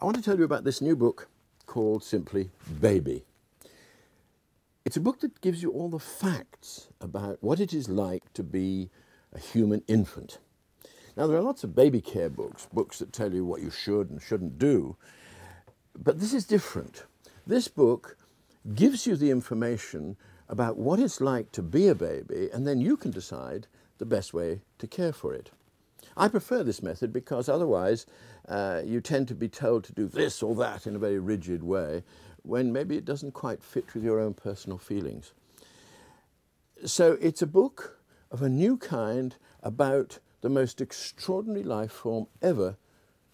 I want to tell you about this new book called simply Baby. It's a book that gives you all the facts about what it is like to be a human infant. Now, there are lots of baby care books, books that tell you what you should and shouldn't do, but this is different. This book gives you the information about what it's like to be a baby, and then you can decide the best way to care for it. I prefer this method because otherwise you tend to be told to do this or that in a very rigid way, when maybe it doesn't quite fit with your own personal feelings. So it's a book of a new kind about the most extraordinary life form ever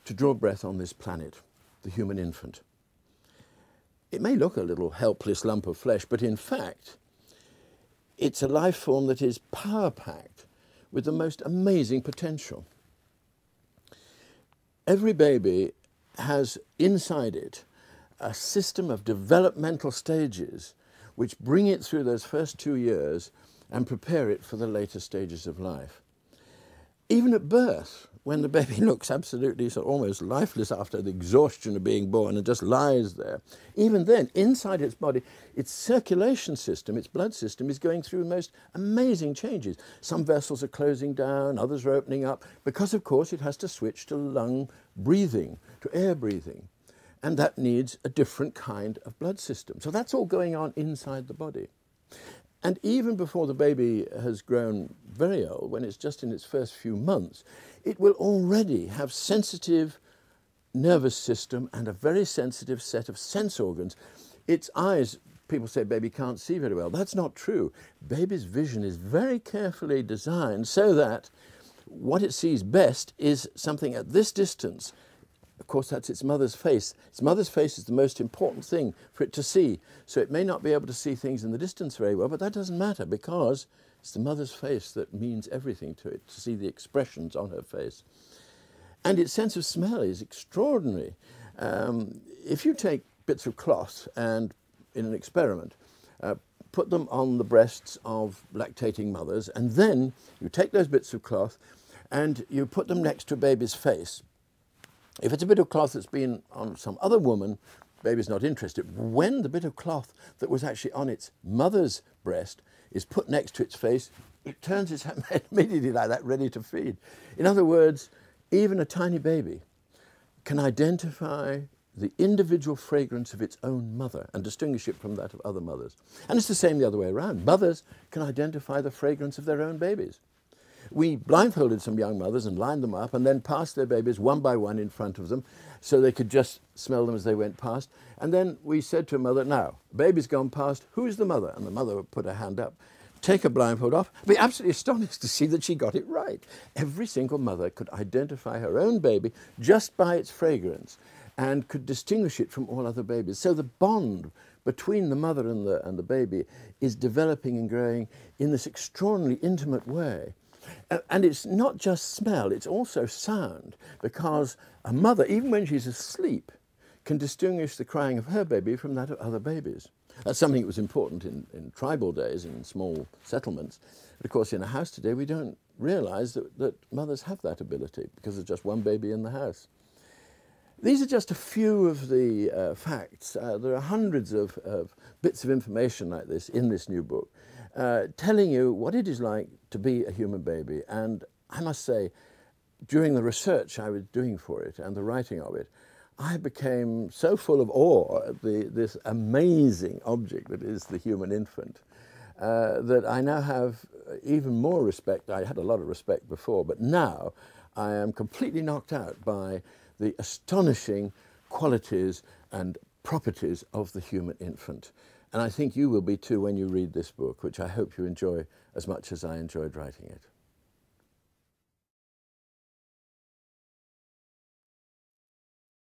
to draw breath on this planet, the human infant. It may look a little helpless lump of flesh, but in fact, it's a life form that is power-packed with the most amazing potential. Every baby has inside it a system of developmental stages which bring it through those first 2 years and prepare it for the later stages of life. Even at birth, when the baby looks absolutely sort of almost lifeless after the exhaustion of being born and just lies there, even then, inside its body, its circulation system, its blood system, is going through the most amazing changes. Some vessels are closing down, others are opening up, because, of course, it has to switch to lung breathing, to air breathing. And that needs a different kind of blood system. So that's all going on inside the body. And even before the baby has grown very old, when it's just in its first few months, it will already have sensitive nervous system and a very sensitive set of sense organs. Its eyes, people say baby can't see very well. That's not true. Baby's vision is very carefully designed so that what it sees best is something at this distance. Of course, that's its mother's face. Its mother's face is the most important thing for it to see. So it may not be able to see things in the distance very well, but that doesn't matter because it's the mother's face that means everything to it, to see the expressions on her face. And its sense of smell is extraordinary. If you take bits of cloth and, in an experiment, put them on the breasts of lactating mothers, and then you take those bits of cloth and you put them next to a baby's face. If it's a bit of cloth that's been on some other woman, baby's not interested. When the bit of cloth that was actually on its mother's breast is put next to its face, it turns its head immediately like that, ready to feed. In other words, even a tiny baby can identify the individual fragrance of its own mother and distinguish it from that of other mothers. And it's the same the other way around. Mothers can identify the fragrance of their own babies. We blindfolded some young mothers and lined them up and then passed their babies one by one in front of them so they could just smell them as they went past. And then we said to a mother, now, baby's gone past, who's the mother? And the mother would put her hand up, take her blindfold off, be absolutely astonished to see that she got it right. Every single mother could identify her own baby just by its fragrance and could distinguish it from all other babies. So the bond between the mother and the baby is developing and growing in this extraordinarily intimate way. And it's not just smell, it's also sound, because a mother, even when she's asleep, can distinguish the crying of her baby from that of other babies. That's something that was important in tribal days, in small settlements. But of course, in a house today, we don't realise that mothers have that ability, because there's just one baby in the house. These are just a few of the facts. There are hundreds of bits of information like this in this new book, telling you what it is like to be a human baby. And I must say, during the research I was doing for it and the writing of it, I became so full of awe at this amazing object that is the human infant, that I now have even more respect. I had a lot of respect before, but now I am completely knocked out by the astonishing qualities and properties of the human infant. And I think you will be too when you read this book, which I hope you enjoy as much as I enjoyed writing it.